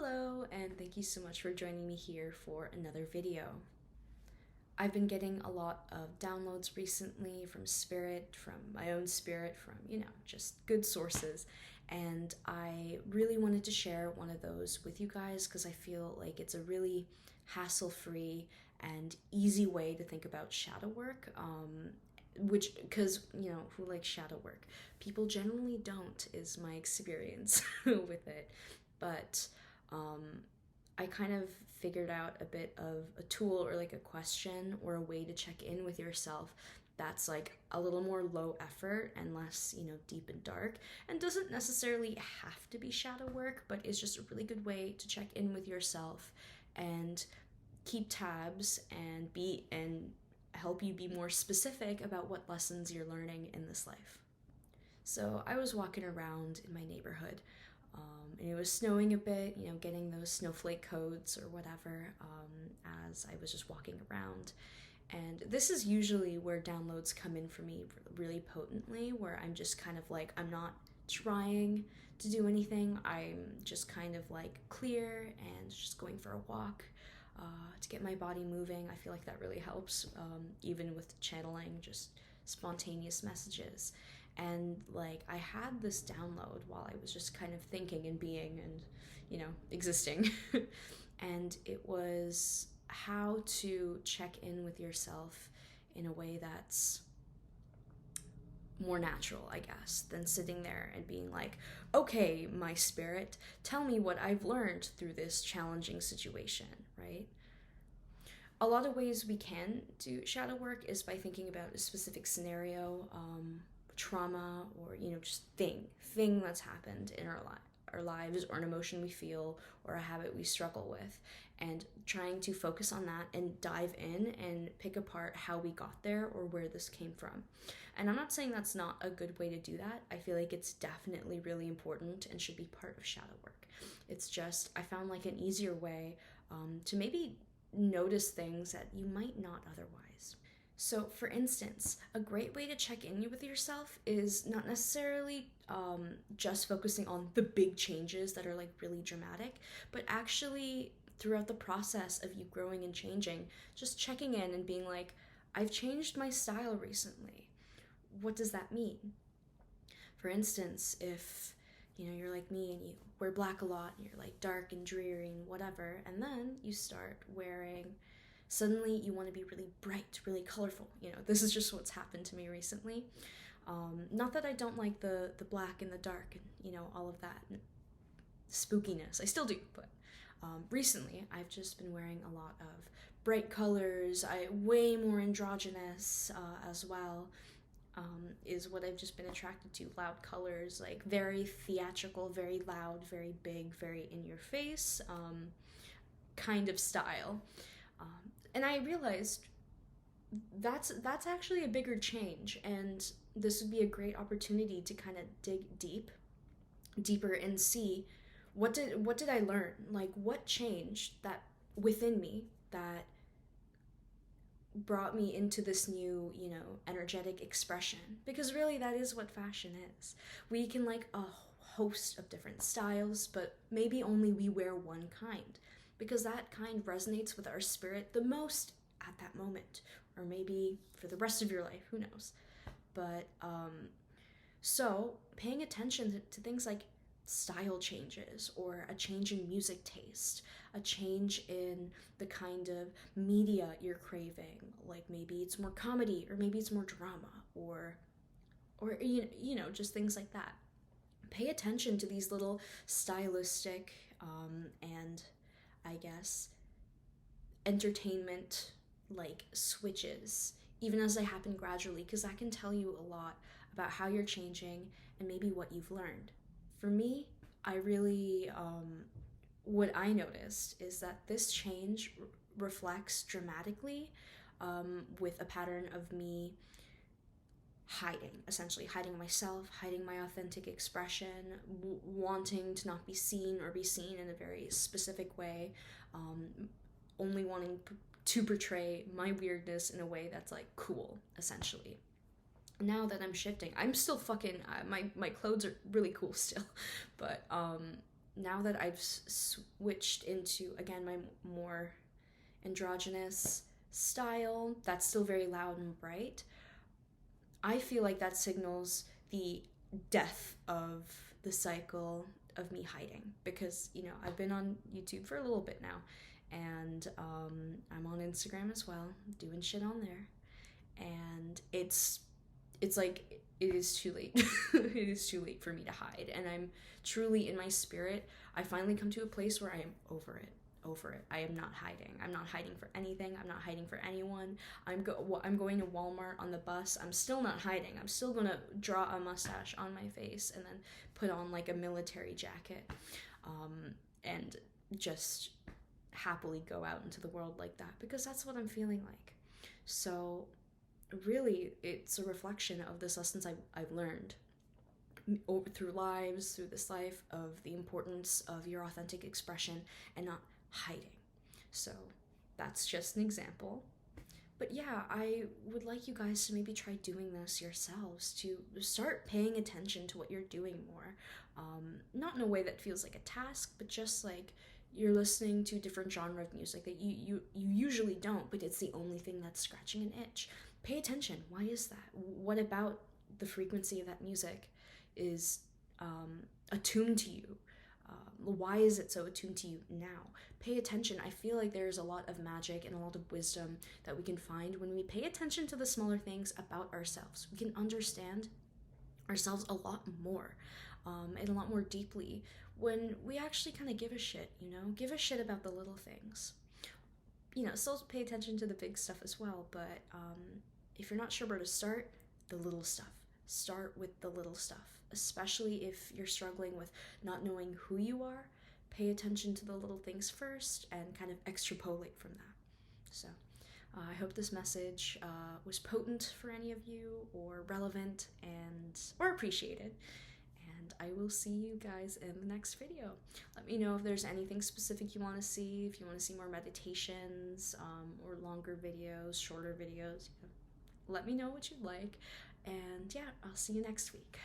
Hello, and thank you so much for joining me here for another video. I've been getting a lot of downloads recently from Spirit, from my own Spirit, from, just good sources, and I really wanted to share one of those with you guys because I feel like it's a really hassle-free and easy way to think about shadow work. Because, who likes shadow work? People generally don't, is my experience with it. But I kind of figured out a bit of a tool or like a question or a way to check in with yourself that's like a little more low effort and less, deep and dark, and doesn't necessarily have to be shadow work, but is just a really good way to check in with yourself and keep tabs and help you be more specific about what lessons you're learning in this life. So I was walking around in my neighborhood, and it was snowing a bit, getting those snowflake codes or whatever, as I was just walking around. And this is usually where downloads come in for me really potently, where I'm just kind of like, I'm not trying to do anything. I'm just kind of like clear and just going for a walk to get my body moving. I feel like that really helps, even with channeling just spontaneous messages. And like I had this download while I was just kind of thinking and being and existing. And it was how to check in with yourself in a way that's more natural, I guess, than sitting there and being like, okay, my spirit, tell me what I've learned through this challenging situation, right? A lot of ways we can do shadow work is by thinking about a specific scenario, trauma, or just thing that's happened in our lives, or an emotion we feel, or a habit we struggle with, and trying to focus on that and dive in and pick apart how we got there or where this came from. And I'm not saying that's not a good way to do that. I feel like it's definitely really important and should be part of shadow work. It's just I found like an easier way to maybe notice things that you might not otherwise. So, for instance, a great way to check in with yourself is not necessarily just focusing on the big changes that are like really dramatic, but actually throughout the process of you growing and changing, just checking in and being like, I've changed my style recently. What does that mean? For instance, if you're like me and you wear black a lot and you're like dark and dreary and whatever, and then you start wearing, suddenly you want to be really bright, really colorful. This is just what's happened to me recently. Not that I don't like the black and the dark and all of that spookiness. I still do, but recently I've just been wearing a lot of bright colors. I way more androgynous as well. Is what I've just been attracted to. Loud colors, like very theatrical, very loud, very big, very in your face kind of style. And I realized that's actually a bigger change, and this would be a great opportunity to kind of dig deeper and see what did I learn? Like what changed that within me that brought me into this new, energetic expression. Because really that is what fashion is. We can like a host of different styles, but maybe only we wear one kind, because that kind resonates with our spirit the most at that moment, or maybe for the rest of your life, who knows. But so paying attention to things like style changes, or a change in music taste, a change in the kind of media you're craving, like maybe it's more comedy or maybe it's more drama, or just things like that. Pay attention to these little stylistic and I guess entertainment like switches, even as they happen gradually, because that can tell you a lot about how you're changing and maybe what you've learned. For me, I really, what I noticed is that this change reflects dramatically with a pattern of me essentially hiding myself, hiding my authentic expression, wanting to not be seen or be seen in a very specific way, only wanting to portray my weirdness in a way that's like cool, essentially. Now that I'm shifting, I'm still fucking, my clothes are really cool still, but now that I've switched into, again, my more androgynous style, that's still very loud and bright, I feel like that signals the death of the cycle of me hiding, because I've been on YouTube for a little bit now, and I'm on Instagram as well, doing shit on there, and it's like it is too late. It is too late for me to hide, and I'm truly, in my spirit, I finally come to a place where I am over it. I am not hiding. I'm not hiding for anything. I'm not hiding for anyone. I'm going to Walmart on the bus. I'm still not hiding. I'm still going to draw a mustache on my face and then put on like a military jacket, and just happily go out into the world like that, because that's what I'm feeling like. So really, it's a reflection of this lessons I've learned through this life, of the importance of your authentic expression and not hiding. So that's just an example. But yeah, I would like you guys to maybe try doing this yourselves, to start paying attention to what you're doing more. Not in a way that feels like a task, but just like you're listening to a different genre of music that you usually don't, but it's the only thing that's scratching an itch. Pay attention. Why is that? What about the frequency of that music is attuned to you? Why is it so attuned to you now? Pay attention. I feel like there's a lot of magic and a lot of wisdom that we can find when we pay attention to the smaller things about ourselves. We can understand ourselves a lot more, and a lot more deeply, when we actually kind of give a shit, give a shit about the little things. Still pay attention to the big stuff as well, but if you're not sure where to start, the little stuff. Start with the little stuff, especially if you're struggling with not knowing who you are. Pay attention to the little things first and kind of extrapolate from that. So I hope this message was potent for any of you, or relevant or appreciated. And I will see you guys in the next video. Let me know if there's anything specific you want to see, if you want to see more meditations, or longer videos, shorter videos. Let me know what you'd like. And yeah, I'll see you next week.